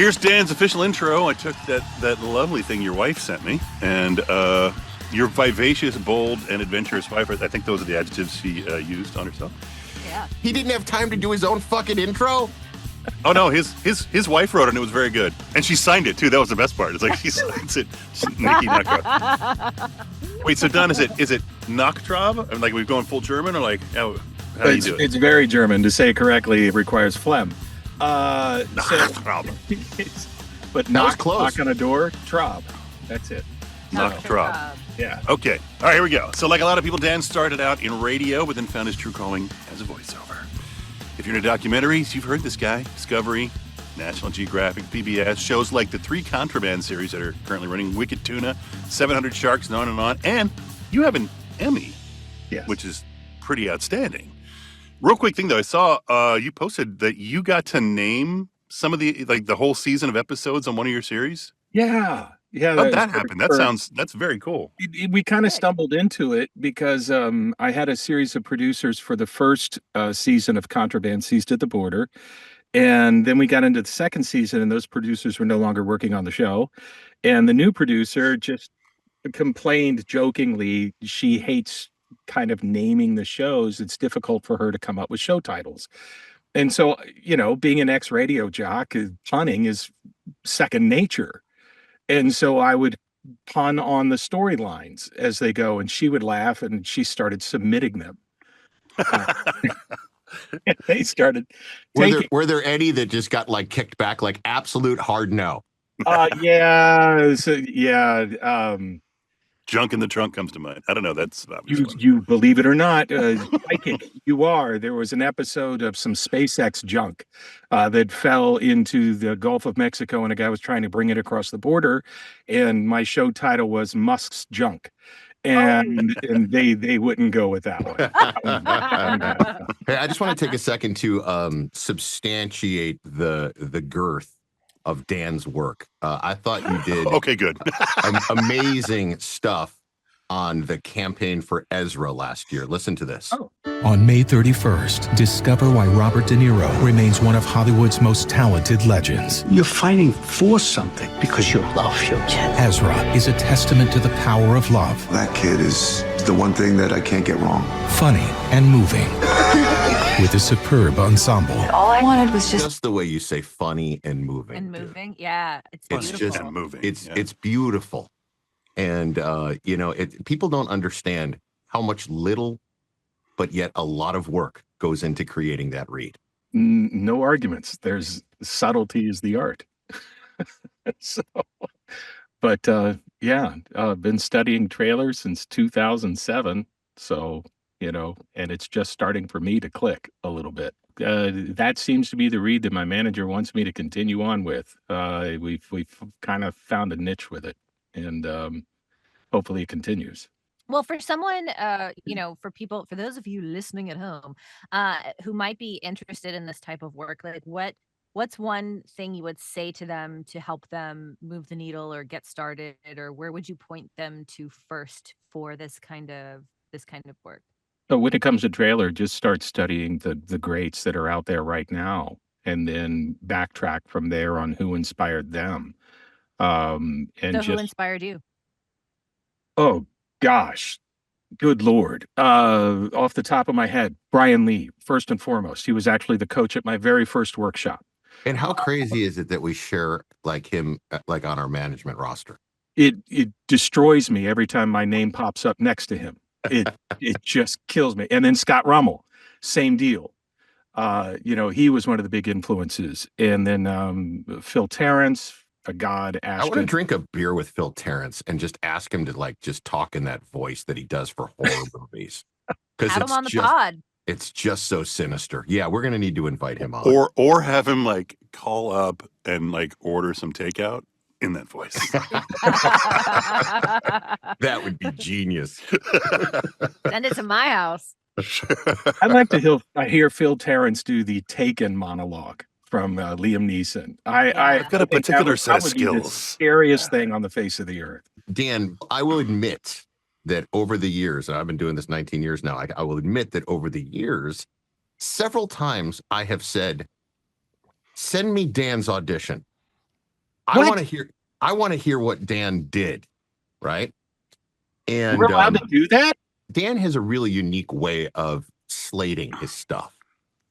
Here's Dan's official intro. I took that lovely thing your wife sent me, and your vivacious, bold, and adventurous wife. I think those are the adjectives she used on herself. Yeah. He didn't have time to do his own fucking intro? Oh no, his wife wrote it and it was very good. And she signed it too. That was the best part. It's like she signs it. Nikki Nachtrab. Wait, so Don, is it Nachtrab? I mean, like we're going full German or like how do you do it? It's very German. To say it correctly, it requires phlegm. Nachtrab. But knock on a door, Traub. That's it. Nachtrab. Yeah. Okay. All right, here we go. So like a lot of people, Dan started out in radio, but then found his true calling as a voiceover. If you're into documentaries, you've heard this guy. Discovery, National Geographic, PBS, shows like the 3 Contraband series that are currently running, Wicked Tuna, 700 Sharks, and on and on. And you have an Emmy, Yes. which is pretty outstanding. Real quick thing, though. I saw you posted that you got to name some of the whole season of episodes on one of your series. Yeah. How'd that happen? That's very cool. We kind of stumbled into it because I had a series of producers for the first season of Contraband Seized at the Border. And then we got into the second season and those producers were no longer working on the show. And the new producer just complained jokingly she hates kind of naming the shows. It's difficult for her to come up with show titles. And so, being an ex-radio jock, punning is second nature. And so I would pun on the storylines as they go, and she would laugh, and she started submitting them. And they started taking... Were there any that just got like kicked back, like absolute hard no? Yeah. Junk in the Trunk comes to mind. I don't know. That's you believe it or not, psychic you are. There was an episode of some SpaceX junk that fell into the Gulf of Mexico, and a guy was trying to bring it across the border. And my show title was Musk's Junk, and they wouldn't go with that one. Hey, I just want to take a second to substantiate the girth of Dan's work. I thought you did okay, good. Amazing stuff on the campaign for Ezra last year. Listen to this. On May 31st, discover why Robert De Niro remains one of Hollywood's most talented legends. You're fighting for something because you love your kid. Ezra is a testament to the power of love. That kid is the one thing that I can't get wrong. Funny and moving. With a superb ensemble. All I wanted was Just the way you say funny and moving. and moving. Yeah, it's It's beautiful. just And moving. It's beautiful. And people don't understand how much little but yet a lot of work goes into creating that read. No arguments. There's subtlety is the art. Been studying trailers since 2007. So, and it's just starting for me to click a little bit. That seems to be the read that my manager wants me to continue on with. We've kind of found a niche with it, and hopefully it continues. Well, for someone, for those of you listening at home, who might be interested in this type of work, like what's one thing you would say to them to help them move the needle or get started, or where would you point them to first for this kind of work? So when it comes to trailer, just start studying the greats that are out there right now, and then backtrack from there on who inspired them. Who inspired you? Oh gosh, good Lord. Off the top of my head, Brian Lee, first and foremost. He was actually the coach at my very first workshop. And how crazy is it that we share like him like on our management roster? It destroys me every time my name pops up next to him. It just kills me. And then Scott Rummel, same deal. He was one of the big influences. And then Phil Terrence, a god. I want to drink a beer with Phil Terrence and just ask him to just talk in that voice that he does for horror movies. Because Have him on the pod. It's just so sinister. Yeah, we're gonna need to invite him on. Or have him call up and order some takeout in that voice. That would be genius. Send it to my house. I'd like to hear Phil Terrence do the Taken monologue from Liam Neeson. I've got a particular set of the skills. scariest thing on the face of the earth. Dan, I will admit that over the years, and I've been doing this 19 years now, I will admit that over the years, several times I have said, send me Dan's audition. I want to hear what Dan did, right? And we're allowed to do that? Dan has a really unique way of slating his stuff.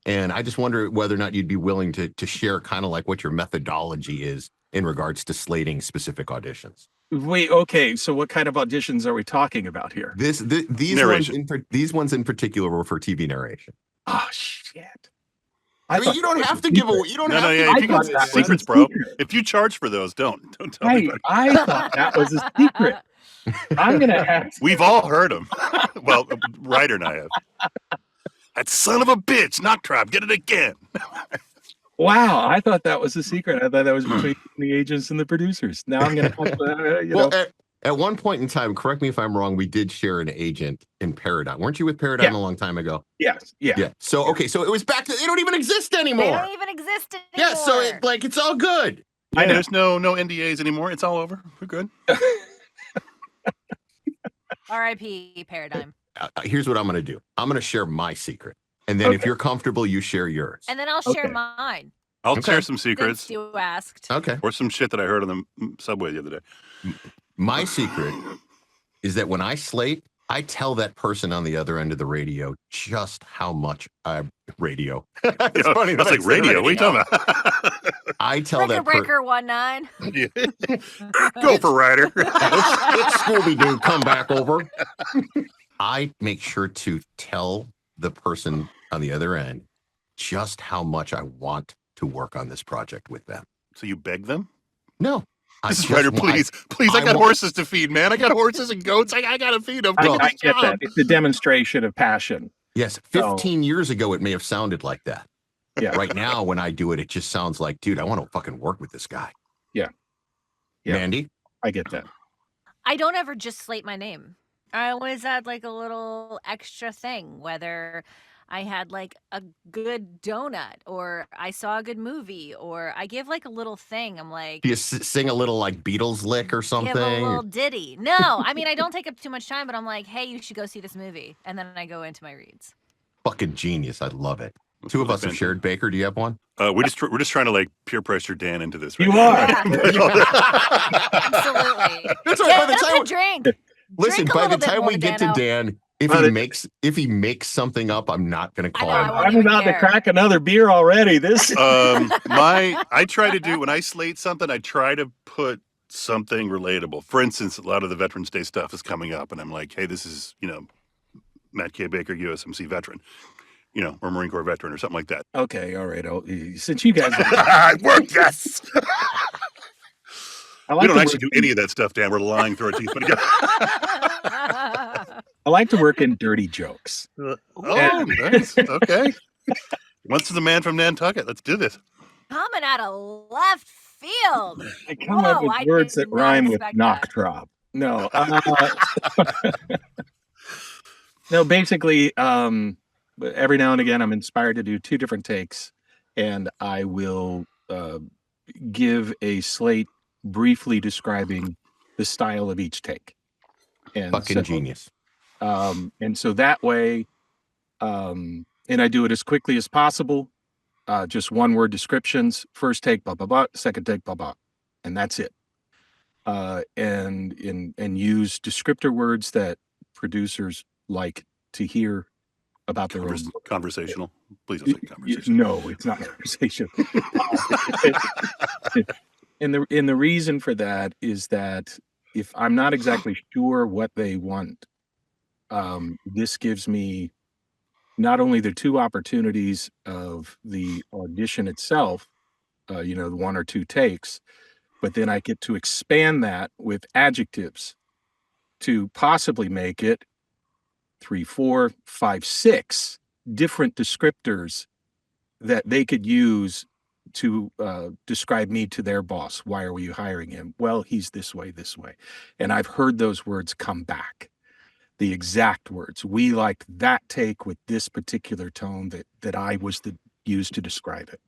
And I just wonder whether or not you'd be willing to share kind of like what your methodology is in regards to slating specific auditions. Wait, okay. So what kind of auditions are we talking about here? These ones in particular were for TV narration. Oh, shit. I mean, you don't have to give away. You don't have to. Yeah, if you thought got that was secrets, a bro. secret. If you charge for those, don't tell me about it. I thought that was a secret. I'm going to have to. We've all heard them. Well, Ryder and I have. That son of a bitch, Nachtrab, get it again. Wow, I thought that was a secret. I thought that was between the agents and the producers. Now I'm going to have to, well, at one point in time, correct me if I'm wrong, we did share an agent in Paradigm. Weren't you with Paradigm a long time ago? Yes. Yeah. So, okay, so it was back to, they don't even exist anymore. They don't even exist anymore. Yeah, so it's all good. Yeah, there's no NDAs anymore. It's all over. We're good. R.I.P. Paradigm. Here's what I'm going to do. I'm going to share my secret. And then if you're comfortable, you share yours. And then I'll share mine. I'll share some secrets. Since you asked. Okay. Or some shit that I heard on the subway the other day. My secret is that when I slate, I tell that person on the other end of the radio just how much radio. It's funny. That's like radio. What are you talking about? I tell that Breaker 19. Go for Ryder. It's Scooby-Doo. Come back over. I make sure to tell the person on the other end just how much I want to work on this project with them. So you beg them? No. This is Ryder, please. I got horses to feed, man. I got horses and goats. I got to feed them. I get that. It's a demonstration of passion. Yes. 15 years ago, it may have sounded like that. Yeah. Right now, when I do it, it just sounds like, dude, I want to fucking work with this guy. Yeah. Mandy? I get that. I don't ever just slate my name. I always add like a little extra thing, whether I had like a good donut or I saw a good movie or I give like a little thing. I'm like, Do you sing a little like Beatles lick or something? give a little ditty. No, I mean, I don't take up too much time, but I'm like, hey, you should go see this movie. And then I go into my reads. Fucking genius. I love it. Two of us have shared. Baker, do you have one? We're just trying to like peer pressure Dan into this. Right You now. are. Absolutely. That's right. By the That's time a drink. Listen, Drink a by the little bit time more, we get Dano. to Dan, if he makes something up, I'm not going to call I know, him. I won't I'm even about to care. crack another beer already. This I try to do when I slate something, I try to put something relatable. For instance, a lot of the Veterans Day stuff is coming up, and I'm like, hey, this is Matt K. Baker, USMC veteran, or Marine Corps veteran, or something like that. Okay, all right. Since you guys, Work, yes. I like We don't to actually do any of that stuff, Dan. We're lying through our teeth. But I like to work in dirty jokes. nice. Okay. Once is a man from Nantucket. Let's do this. Coming out of left field. I come up with I words did that not rhyme with expect that. Nachtrab. No. No, basically, every now and again, I'm inspired to do 2 different takes, and I will give a slate briefly describing the style of each take. And Fucking genius. And so that way, and I do it as quickly as possible. Just 1-word descriptions. First take, blah, blah, blah. Second take, blah, blah. And that's it. And use descriptor words that producers like to hear about their own. Conversational. Please don't say conversation. No, it's not conversation. And the reason for that is that if I'm not exactly sure what they want, this gives me not only the 2 opportunities of the audition itself, the 1 or 2 takes, but then I get to expand that with adjectives to possibly make it 3, 4, 5, 6 different descriptors that they could use to describe me to their boss. Why are you hiring him? Well, he's this way. And I've heard those words come back. The exact words. We liked that take with this particular tone that I was used to describe it.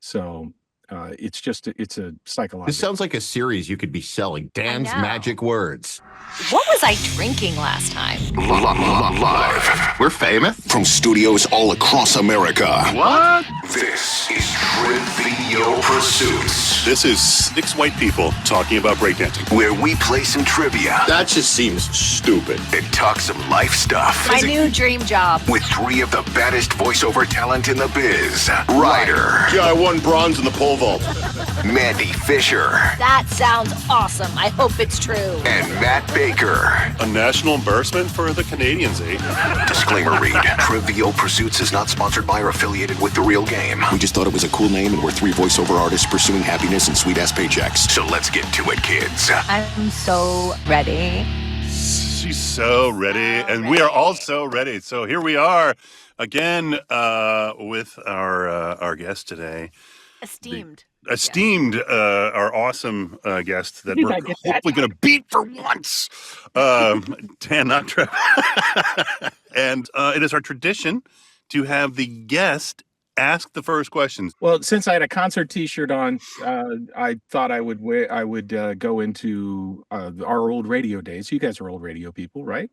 So It's just it's a psychological. This sounds like a series you could be selling. Dan's know. Magic Words. What was I drinking last time? Live. We're famous. From studios all across America. What? This is Trivial Pursuits, This is 6 white people talking about breakdancing. where we play some trivia That just seems stupid. and talk some life stuff. My new dream job. With 3 of the baddest voiceover talent in the biz. Ryder, Yeah, I won bronze in the pole vault. Mandy Fisher, That sounds awesome. I hope it's true. and Matt Baker. A national embarrassment for the Canadians, eh? Disclaimer read. Trivial Pursuits is not sponsored by or affiliated with The Real Game. We just thought it was a cool name and we're 3 voiceover artists pursuing happiness and sweet-ass paychecks. So let's get to it, kids. I'm so ready. She's so ready, and we are all so ready. So here we are again with our guest today. Esteemed. Our awesome guest that we're hopefully going to beat for once, Dan Nachtrab. And it is our tradition to have the guest ask the first questions. Well, since I had a concert T-shirt on, I thought I would go into our old radio days. You guys are old radio people, right?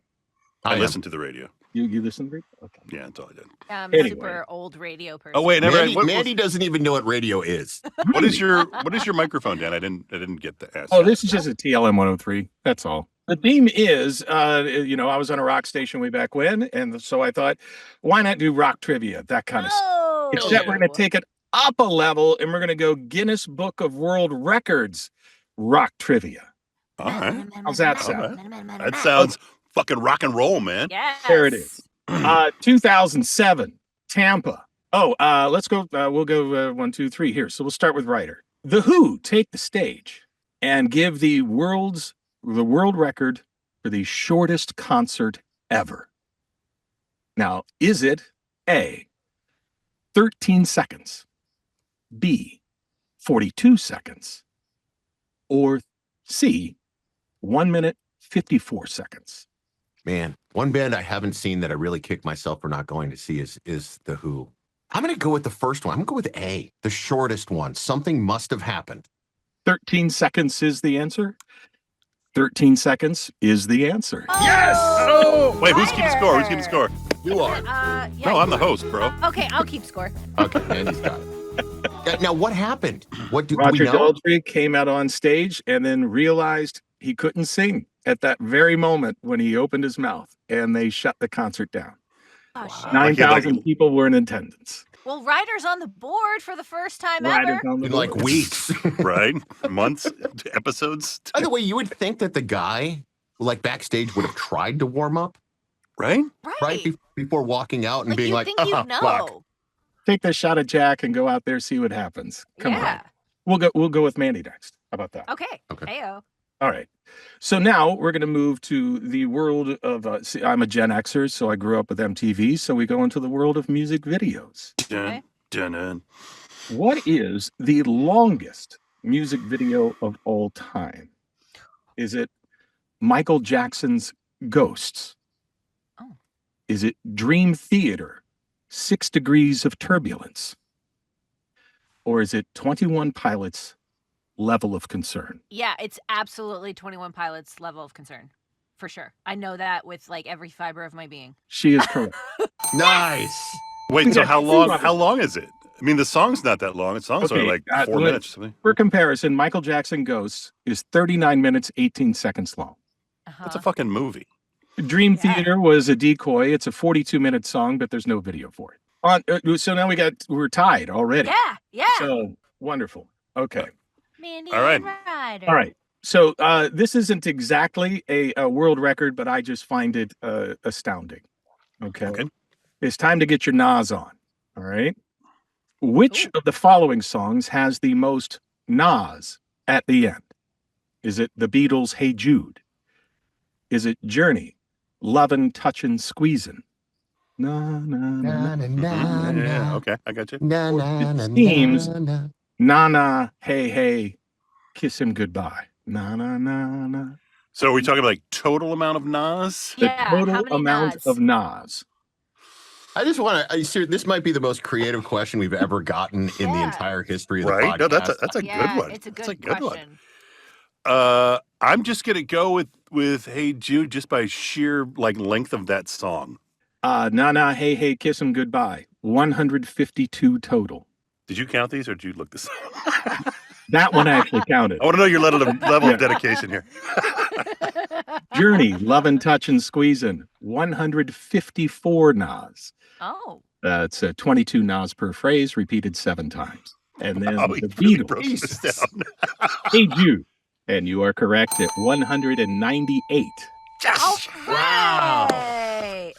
I am. listen to the radio. You listen to radio? Okay. Yeah, that's all I did. Anyway. Super old radio person. Oh wait, never. Mandy doesn't even know what radio is. What is your microphone, Dan? I didn't get the ask. Oh, this is just a TLM 103. That's all. The theme is, I was on a rock station way back when, and so I thought, why not do rock trivia, that kind of stuff. Oh. Except we're going to take it up a level, and we're going to go Guinness Book of World Records rock trivia. All right. How's that All sound? right. That sounds fucking rock and roll, man. Yes. There it is. 2007, Tampa. Oh, let's go. We'll go 1, 2, 3 here. So we'll start with Ryder. The Who take the stage and give the world record for the shortest concert ever. Now, is it A, 13 seconds, B, 42 seconds, or C, 1 minute, 54 seconds? Man, one band I haven't seen that I really kick myself for not going to see is The Who. I'm going to go with the first one. I'm going to go with A, the shortest one. Something must have happened. 13 seconds is the answer. 13 seconds is the answer. Yes! Oh! Wait, who's keeping score? Who's keeping score? You are. Yeah, No, I'm the host, bro. Okay, I'll keep score. Okay, Mandy's got it. Now, what happened? What do we Roger know? Daltrey came out on stage and then realized he couldn't sing at that very moment when he opened his mouth, and they shut the concert down. Oh, shit. 9,000 people were in attendance. Well, Ryder's on the board for the first time Ryder's ever. on the In like board. weeks. Right? Months? Episodes? By the way, you would think that the guy, like backstage, would have tried to warm up, Right? right? Before walking out and being you like, think you know. fuck. Take the shot of Jack and go out there, see what happens. Come Yeah. on. We'll go with Mandy next. How about that? Okay. Okay. Heyo. All right. So now we're going to move to the world of, see, I'm a Gen Xer, so I grew up with MTV. So we go into the world of music videos. Dun, dun, dun. What is the longest music video of all time? Is it Michael Jackson's Ghosts? Oh. Is it Dream Theater, 6 Degrees of Turbulence? Or is it 21 Pilots, Level of Concern? Yeah, it's absolutely 21 Pilots level of concern. For sure. I know that with like every fiber of my being. She is correct. Nice. Wait, so Yeah, how see long? what- How long is it? I mean, the song's not that long. The song's only Okay, like 4 look, minutes or something. For comparison, Michael Jackson Ghosts is 39 minutes, 18 seconds long. Uh-huh. That's a fucking movie. Dream Yeah. Theater was a decoy. It's a 42-minute song, but there's no video for it. So now we're tied already. Yeah. So wonderful. Okay. Mandy All right. and Ryder. All right. So this isn't exactly a world record, but I just find it astounding. Okay. It's time to get your Nas on. All right. Which of the following songs has the most Nas at the end? Is it the Beatles' Hey Jude? Is it Journey, Lovin', Touchin', Squeezin'? Na, na, na, na. Yeah, okay, I got you. Na, na, It na, seems- na, na. Na na, hey, hey, kiss him goodbye. Na na na na. So are we talking like total amount of Nas? The Yeah, how total many amount Nas? of Nas. I just want to. This might be the most creative question we've ever gotten in the entire history of the podcast. No, that's a good one. It's a That's good question. One. I'm just gonna go with Hey Jude just by sheer length of that song. Na Na Hey Hey Kiss 'Em Goodbye. 152 total. Did you count these or did you look this up? That one actually counted. I want to know your level of dedication here. Journey, Lovin', Touchin', Squeezin'. 154 nas. Oh. It's 22 nas per phrase, repeated 7 times. And then Oh, the really Beatles. broke this down. Hey Jude. And you are correct at 198. Yes! Wow.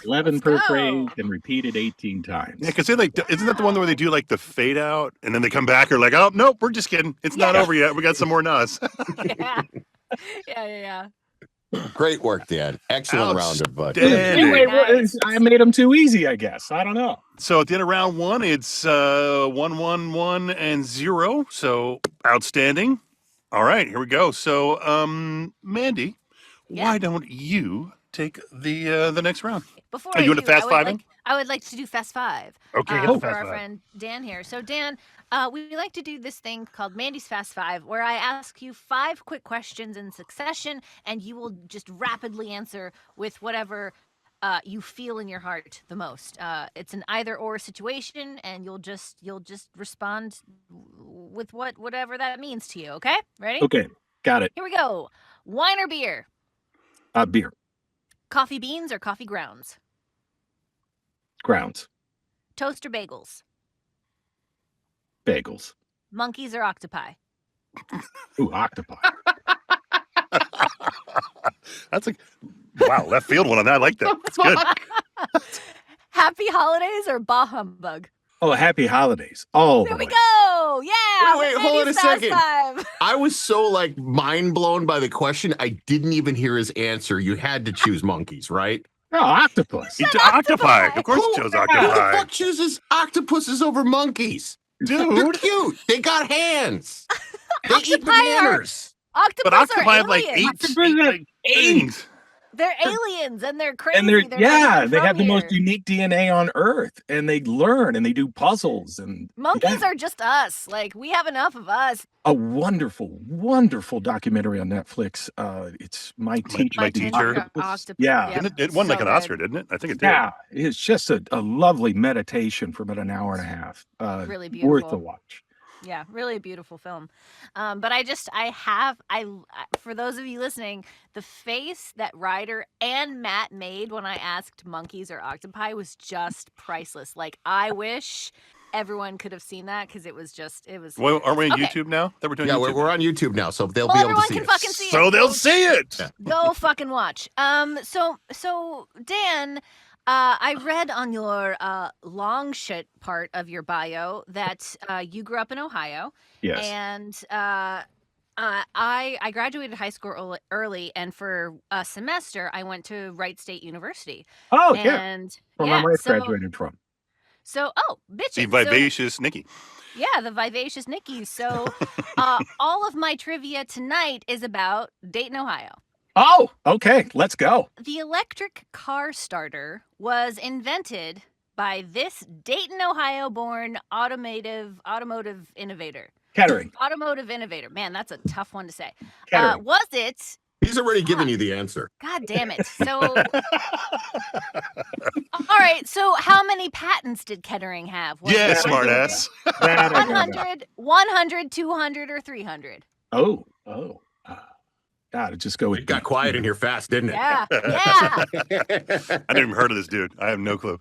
11 per phrase and repeated 18 times. Yeah, because isn't that the one where they do the fade out and then they come back or oh nope, we're just kidding. It's not over yet. We got some more nas. Yeah. Great work, Dan. Excellent round of Anyway, I made them too easy, I guess. I don't know. So at the end of round 1, it's 1, 1, 1, and 0. So outstanding. All right, here we go. So, Mandy, why don't you take the next round? Before Are you into fast fiving? I would like to do fast five. Okay, for fast our five. friend Dan here. So Dan, we like to do this thing called Mandy's Fast Five, where I ask you 5 quick questions in succession, and you will just rapidly answer with whatever you feel in your heart the most. It's an either-or situation, and you'll just respond with whatever that means to you. Okay, ready? Okay, got it. Here we go. Wine or beer? Beer. Coffee beans or coffee grounds? Grounds. Toast or bagels? Bagels. Monkeys or octopi? Ooh, octopi. That's wow, left field one on that. I like that. That's good. Happy holidays or bah humbug? Oh, happy holidays. Oh, there we go. Yeah. Wait, hold on a second. Five. I was so mind blown by the question. I didn't even hear his answer. You had to choose monkeys, right? No, octopus. Octopi. Of course, he chose Who the octopi. fuck chooses octopuses over monkeys? Dude, they're cute. They got hands. They eat bananas. Octopus but octopi are have aliens. 8 things. They're aliens and they're crazy. And they have the most unique DNA on Earth, and they learn and they do puzzles. And monkeys are just us. We have enough of us. A wonderful, wonderful documentary on Netflix. It's My Teacher. My Teacher. Yeah. It won an Oscar, didn't it? I think it did. Yeah, it's just a lovely meditation for about an hour and a half. Really beautiful. Worth a watch. Yeah, really beautiful film. But for those of you listening, the face that Ryder and Matt made when I asked monkeys or octopi was just priceless. I wish everyone could have seen that because it was. Well, aren't we on YouTube now? That we're doing YouTube. We're on YouTube now, so they'll be able to see can it. Fucking see so it. They'll see it. Yeah. Go fucking watch. So Dan. I read on your long shit part of your bio that you grew up in Ohio. Yes. And I graduated high school early, and for a semester I went to Wright State University. Oh, and where my wife graduated from. So, bitch. The vivacious Nikki. Yeah, the vivacious Nikki. So, all of my trivia tonight is about Dayton, Ohio. Oh, okay. Let's go. The electric car starter was invented by this Dayton, Ohio-born automotive innovator. Kettering. Automotive innovator. Man, that's a tough one to say. Kettering. Was it? He's already given you the answer. God damn it. So, all right. So, how many patents did Kettering have? Yeah, smartass. 100, 200, or 300? Oh. God, just go with. It got quiet in here fast, didn't it? Yeah. I never even heard of this dude. I have no clue.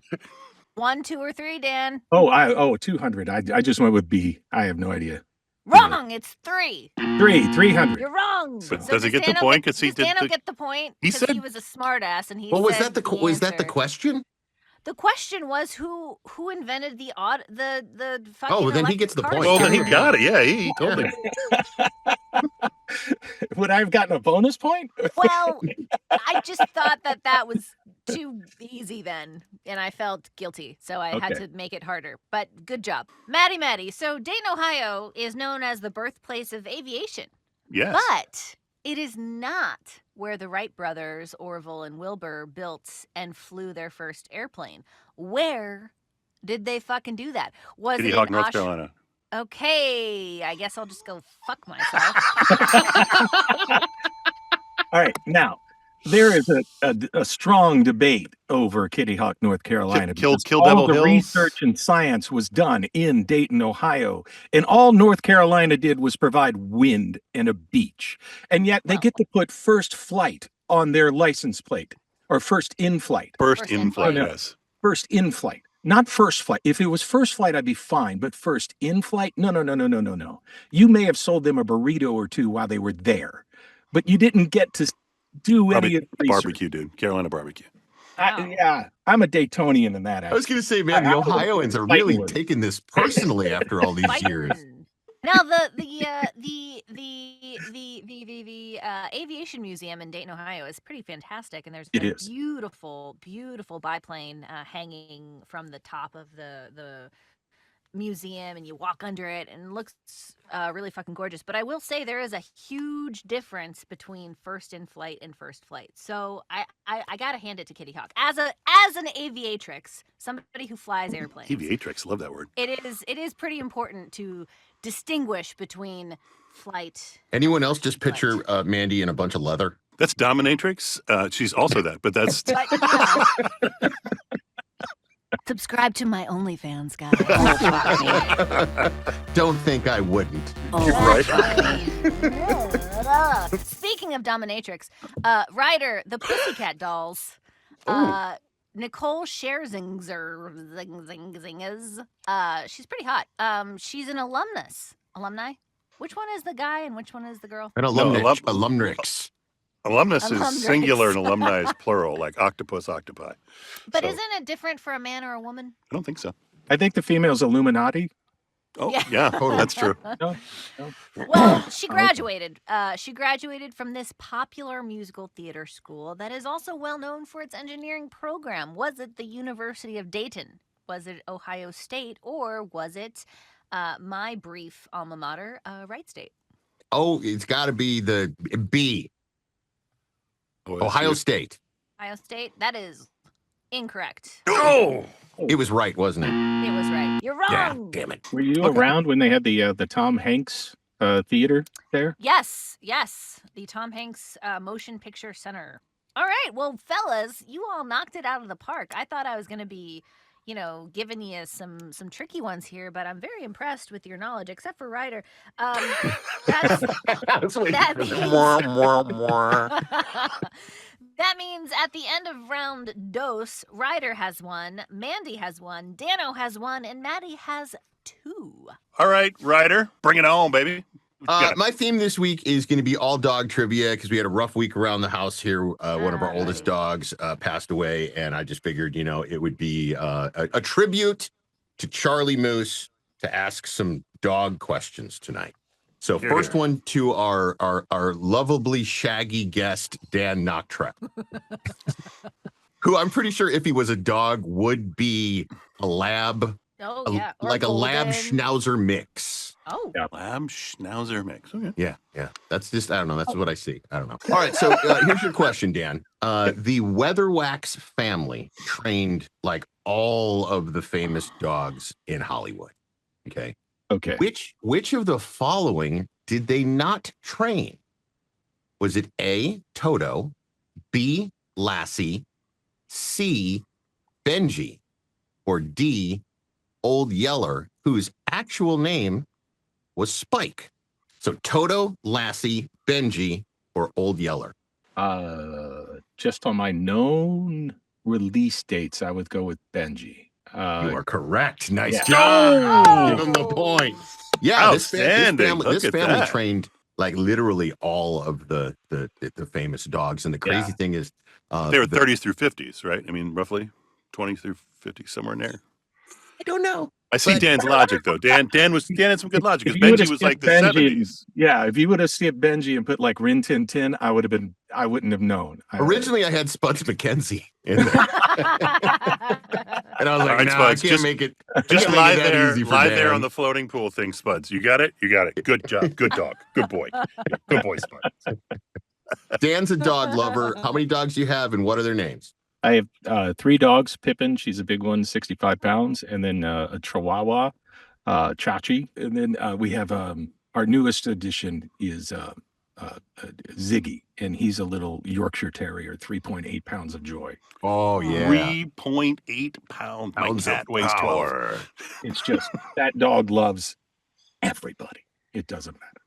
1, 2, or 3, Dan? 200. I just went with B. I have no idea. Wrong. It's 3. 300. You're wrong. But does he get the point? Because he did. Dano get the point because he was a smartass, and he. Well, was said that was that the question? The question was who invented the fucking. Oh, then he electric gets the car point. Well, then he starter. got it. Yeah, he told me. Would I have gotten a bonus point? Well, I just thought that was too easy then, and I felt guilty, so I had to make it harder. But good job, Maddie. So Dayton, Ohio, is known as the birthplace of aviation. Yes. But It is not where the Wright brothers, Orville and Wilbur, built and flew their first airplane. Where did they fucking do that? Was Kitty it Hawk, in North Carolina. Okay, I guess I'll just go fuck myself. All right, now there is a strong debate over Kitty Hawk, North Carolina. Kill because all Devil the Hills. research and science was done in Dayton, Ohio, and all North Carolina did was provide wind and a beach, and yet they get to put first flight on their license plate or first in flight. First in flight, no. yes. First in flight. Not first flight. If it was first flight, I'd be fine. But first in flight? No. You may have sold them a burrito or two while they were there, but you didn't get to do any of the research. Barbecue, dude. Carolina barbecue. Yeah, I'm a Daytonian in that. I was going to say, man, the Ohioans are really taking this personally after all these years. Now the aviation museum in Dayton, Ohio, is pretty fantastic, and there's a beautiful biplane hanging from the top of the museum, and you walk under it, and it looks really fucking gorgeous. But I will say there is a huge difference between first in flight and first flight. So I gotta hand it to Kitty Hawk as an aviatrix, somebody who flies airplanes. Aviatrix, love that word. It is pretty important to distinguish between flight. Anyone else just picture Mandy in a bunch of leather? That's dominatrix. She's also that, but that's. Subscribe to my OnlyFans, guys. Oh, Don't think I wouldn't. oh, right. Speaking of dominatrix, Ryder, the Pussycat Dolls, Nicole Scherzinger, she's pretty hot. She's an alumni. Which one is the guy and which one is the girl? An alumnix. Alumnus is singular and alumni is plural, like octopus, octopi. But isn't it different for a man or a woman? I don't think so. I think the female's Illuminati. Oh, yeah, that's true. No. Well, she graduated. She graduated from this popular musical theater school that is also well known for its engineering program. Was it the University of Dayton? Was it Ohio State? Or was it my brief alma mater, Wright State? Oh, it's got to be the B. Ohio State. Ohio State? That is incorrect. Oh! It was right, wasn't it? It was right. You're wrong. Yeah, damn it. Were you around when they had the Tom Hanks theater there? Yes. The Tom Hanks Motion Picture Center. All right. Well, fellas, you all knocked it out of the park. I thought I was going to be, giving you some tricky ones here, but I'm very impressed with your knowledge, except for Ryder. That means at the end of round dos, Ryder has one, Mandy has one, Dano has one, and Maddie has two. All right, Ryder, bring it on, baby. My theme this week is going to be all dog trivia because we had a rough week around the house here. One of our oldest dogs passed away, and I just figured, it would be a tribute to Charlie Moose to ask some dog questions tonight. So first one to our lovably shaggy guest, Dan Nachtrab, who I'm pretty sure if he was a dog would be a lab, like a lab schnauzer mix. Oh, lab schnauzer mix. Okay. Yeah. That's just, I don't know. That's what I see. I don't know. All right. So here's your question, Dan. The Weatherwax family trained like all of the famous dogs in Hollywood. Okay. Which of the following did they not train? Was it A, Toto, B, Lassie, C, Benji, or D, Old Yeller, whose actual name was Spike? So Toto, Lassie, Benji, or Old Yeller? Just on my known release dates, I would go with Benji. You are correct. Nice job. Give him the point. Yeah, this family that. trained like literally all of the famous dogs. And the crazy thing is, they were 30s through 50s, right? I mean, roughly 20 through 50, somewhere in there. I don't know. I see Dan's logic though. Dan had some good logic because Benji was like the 70s. Yeah, if you would have skipped Benji and put like Rin Tin Tin, I wouldn't have known. Originally, I had Spuds McKenzie in there. And I was like, right, no, Spuds, I can't make it. Just lie there Dan. on the floating pool thing, Spuds. You got it? You got it. Good job. Good dog. Good boy. Good boy, Spuds. Dan's a dog lover. How many dogs do you have, and what are their names? I have 3 dogs. Pippin, she's a big one, 65 pounds, and then a Chihuahua, Chachi, and then we have our newest addition is Ziggy, and he's a little Yorkshire Terrier, 3.8 pounds of joy. Oh, yeah. 3.8 pounds. My Pounds cat of weighs 12. power. It's just that dog loves everybody. It doesn't matter.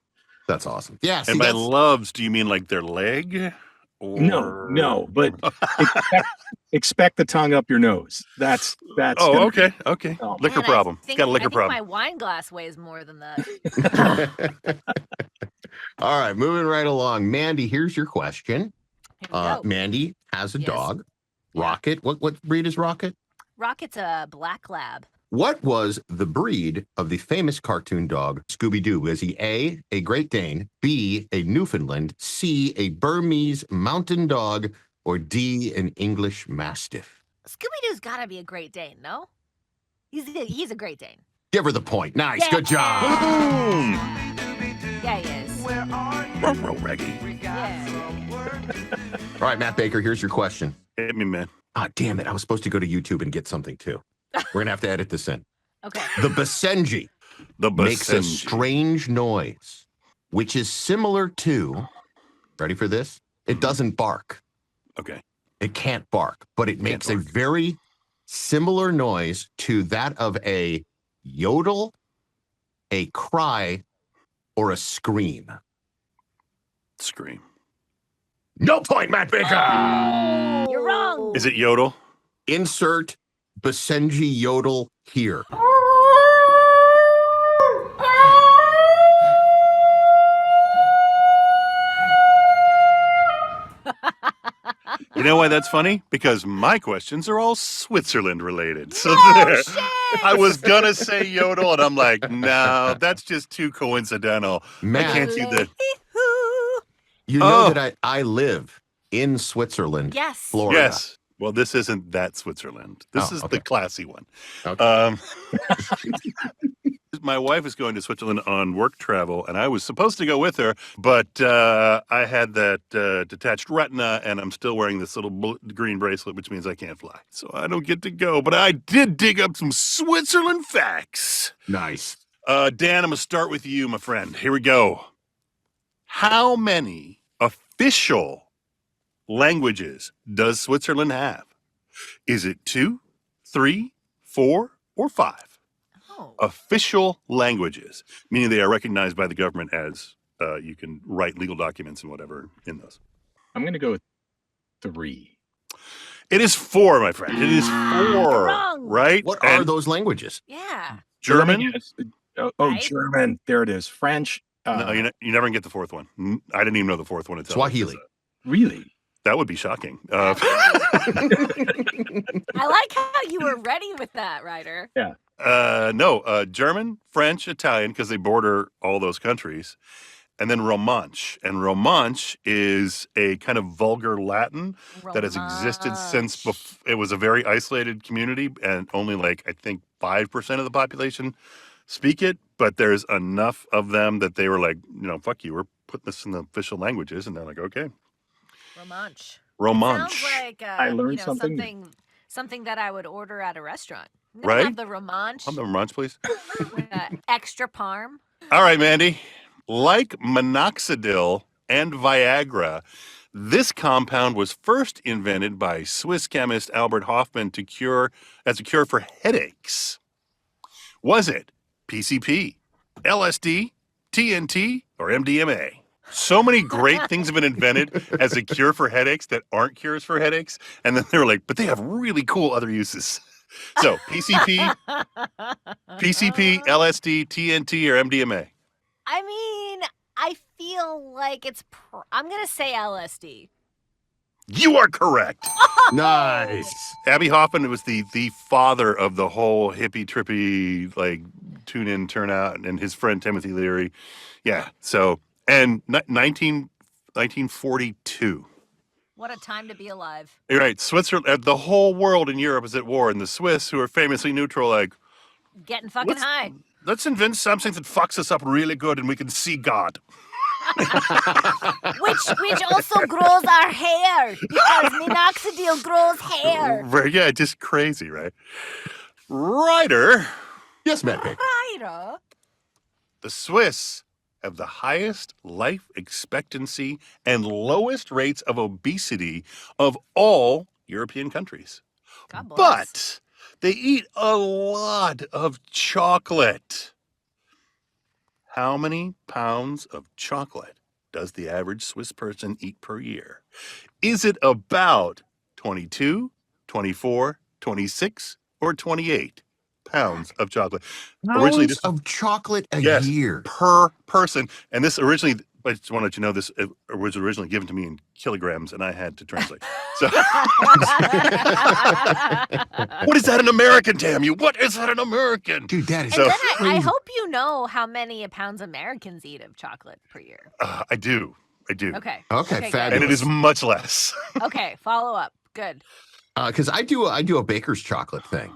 That's awesome. Yeah. See, And by that's, loves, do you mean like their leg? Or... No, but expect the tongue up your nose. That's. Oh, okay. Oh. Liquor Man, problem. I think, Got a liquor I think problem. my wine glass weighs more than that. All right, moving right along. Mandy, here's your question. Here we go. Mandy has a Yes. dog. Yeah. Rocket. What breed is Rocket? Rocket's a black lab. What was the breed of the famous cartoon dog Scooby-Doo? Was he A Great Dane, B, a Newfoundland, C, a Burmese mountain dog, or D, an English Mastiff? Scooby-Doo's got to be a Great Dane, no? He's a Great Dane. Give her the point. Nice. Yeah. Good job. Boom! Yeah, he is. Row, Reggie. Yeah. All right, Matt Baker, here's your question. Hit me, man. Ah, damn it. I was supposed to go to YouTube and get something too. We're going to have to edit this in. Okay. The Basenji makes a Basenji. strange noise, which is similar to, ready for this? It doesn't bark. Okay. It can't bark, but it makes a very similar noise to that of a yodel, a cry, or a scream. Scream. No point, Matt Baker! You're wrong. Is it yodel? Insert Basenji yodel here. You know why that's funny? Because my questions are all Switzerland related. So Oh, there. shit. I was going to say yodel, and I'm like, no, that's just too coincidental. Matt, I can't see the... you know Oh. that I live in Switzerland, Yes. Florida. Yes. Well, this isn't that Switzerland. This is okay. the classy one. Okay. My wife is going to Switzerland on work travel, and I was supposed to go with her, but I had that detached retina, and I'm still wearing this little green bracelet, which means I can't fly. So I don't get to go, but I did dig up some Switzerland facts. Nice. Dan, I'm going to start with you, my friend. Here we go. How many official languages does Switzerland have? Is it 2, 3, 4, or 5? Oh. Official languages, meaning they are recognized by the government as you can write legal documents and whatever in those. I'm going to go with 3. It is 4, my friend. It is 4, wrong. right? What are And those languages? Yeah. German? Yes. Oh, Right? German. There it is. French. No, you never get the 4th one. I didn't even know the 4th one until Swahili. Really? That would be shocking. I like how you were ready with that, Ryder. No, German, French, Italian, because they border all those countries. And then Romansh. And Romansh is a kind of vulgar Latin that has existed since it was a very isolated community, and only like, I think, 5% of the population speak it. But there's enough of them that they were like, fuck you, we're putting this in the official languages. And they're like, okay. Romansh. Sounds like I learned something. something that I would order at a restaurant. Can I Right? Have the Romansh. Have the Romansh, please. Extra parm. All right, Mandy. Like minoxidil and Viagra, this compound was first invented by Swiss chemist Albert Hofmann as a cure for headaches. Was it PCP, LSD, TNT, or MDMA? So many great things have been invented as a cure for headaches that aren't cures for headaches. And then they were like, but they have really cool other uses. So PCP, LSD, TNT, or MDMA? I mean, I feel like I'm going to say LSD. You are correct. Nice. Abby Hoffman was the father of the whole hippie trippy, like, tune in, turn out, and his friend Timothy Leary. Yeah. So, and 1942. What a time to be alive. You're right. Switzerland, the whole world in Europe is at war, and the Swiss, who are famously neutral, like, Getting fucking high. let's invent something that fucks us up really good and we can see God. Which Which also grows our hair because minoxidil grows hair. Yeah, just crazy, right? Ryder, Yes, Matt Baker. Ryder. the Swiss have the highest life expectancy and lowest rates of obesity of all European countries. God bless. But they eat a lot of chocolate. How many pounds of chocolate does the average Swiss person eat per year? Is it about 22, 24, 26, or 28 pounds of chocolate? Originally, Pounds of chocolate a yes, year. per person. And this originally, I just want to let you know, this was originally given to me in kilograms, and I had to translate. So, what is that in American, damn you? What is that in American? Dude, that is And then crazy. I hope you know how many pounds Americans eat of chocolate per year. I do. Okay. Okay, good. fabulous. And it is much less. Okay, follow up. Good. Because I do a baker's chocolate thing,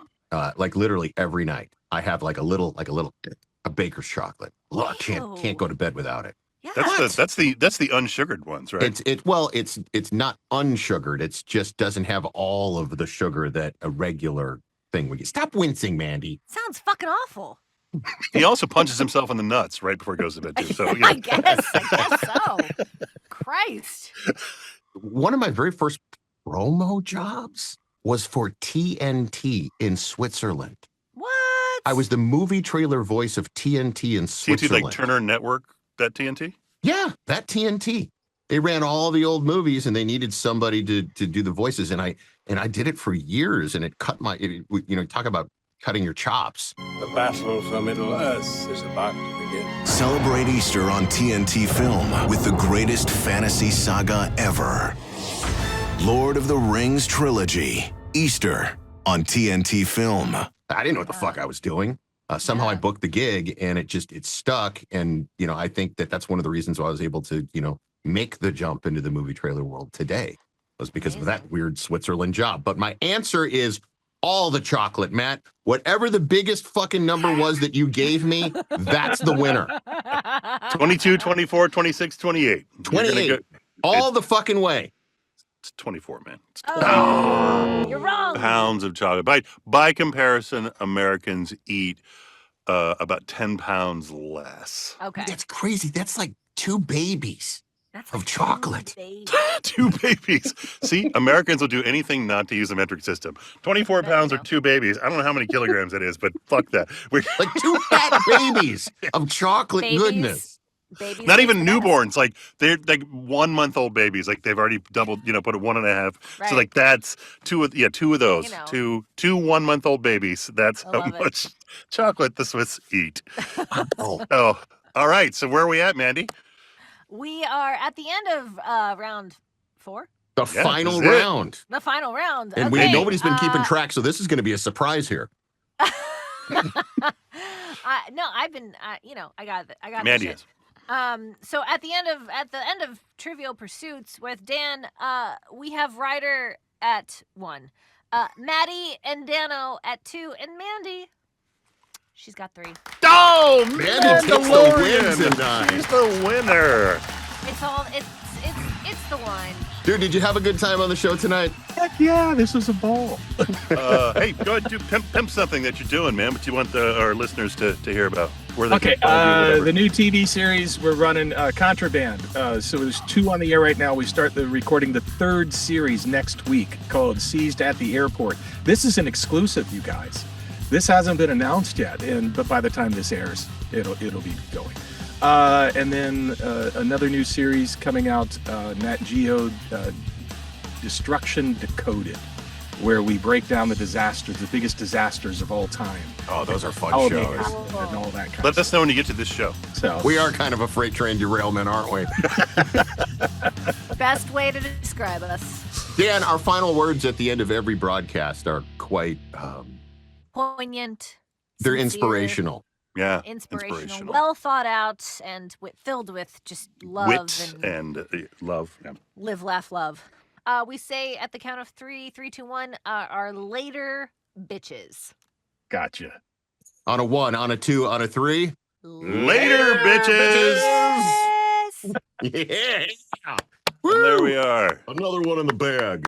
like literally every night. I have like a baker's chocolate. Look, can't go to bed without it. Yeah. That's the unsugared ones, right? It's not unsugared. It's just doesn't have all of the sugar that a regular thing would get. Stop wincing, Mandy. Sounds fucking awful. He also punches himself in the nuts right before he goes to bed too. So I guess so. Christ. One of my very first promo jobs was for TNT in Switzerland. What? I was the movie trailer voice of TNT in Switzerland. TNT, like Turner Network, that TNT? Yeah, that TNT. They ran all the old movies, and they needed somebody to do the voices, and I did it for years, and it cut talk about cutting your chops. The battle for Middle Earth is about to begin. Celebrate Easter on TNT Film with the greatest fantasy saga ever. Lord of the Rings Trilogy. Easter on TNT Film. I didn't know what the fuck I was doing. Somehow I booked the gig, and it stuck. And, I think that's one of the reasons why I was able to, make the jump into the movie trailer world today, was because of that weird Switzerland job. But my answer is all the chocolate, Matt. Whatever the biggest fucking number was that you gave me, that's the winner. 22, 24, 26, 28. 28. All the fucking way. It's 24, man. It's You're wrong. pounds of chocolate. By comparison, Americans eat about 10 pounds less. Okay. That's crazy. That's like 2 babies of chocolate. 2 babies. See, Americans will do anything not to use a metric system. 24 pounds or 2 babies. I don't know how many kilograms it is, but fuck that. Like 2 fat babies of chocolate goodness. Babies Not even taste the best. newborns. Like they're like 1-month-old babies. Like they've already doubled, put a 1.5. Right. So like that's two of those. You know. Two 1-month-old babies. That's I how love it. much chocolate the Swiss eat. Oh, all right. So where are we at, Mandy? We are at the end of round 4. The Yeah, final this is it. round. The final round. And okay. nobody's been keeping track, so this is going to be a surprise here. No, I've been. I got it. I got Mandy this is. shit. So at the end of Trivial Pursuits with Dan, we have Ryder at 1, Maddie and Dano at 2, and Mandy, she's got 3. Oh, Mandy takes the win tonight. She's the winner. It's the one. Dude, did you have a good time on the show tonight? Heck yeah, this was a ball. Hey, go ahead, pimp something that you're doing, man. What you want our listeners to hear about? Where they Okay, can find you, the new TV series we're running, Contraband. So there's 2 on the air right now. We start recording the 3rd series next week called Seized at the Airport. This is an exclusive, you guys. This hasn't been announced yet, but by the time this airs, it'll be going. And then another new series coming out, Nat Geo Destruction Decoded, where we break down the biggest disasters of all time. Oh, those are fun Elevators shows. and all that kind Let of us know when you get to this show. So We are kind of a freight train derailment, aren't we? Best way to describe us. Dan, our final words at the end of every broadcast are quite, Poignant. they're sincere, inspirational. Yeah, Inspirational, well thought out, and filled with just love wit and and love. Yeah. live, laugh, love. We say at the count of 3, 3, 2, 1, our later bitches. gotcha. On a 1, on a 2, on a 3. Later, bitches. Yes. Yeah. And there we are. Another one in the bag.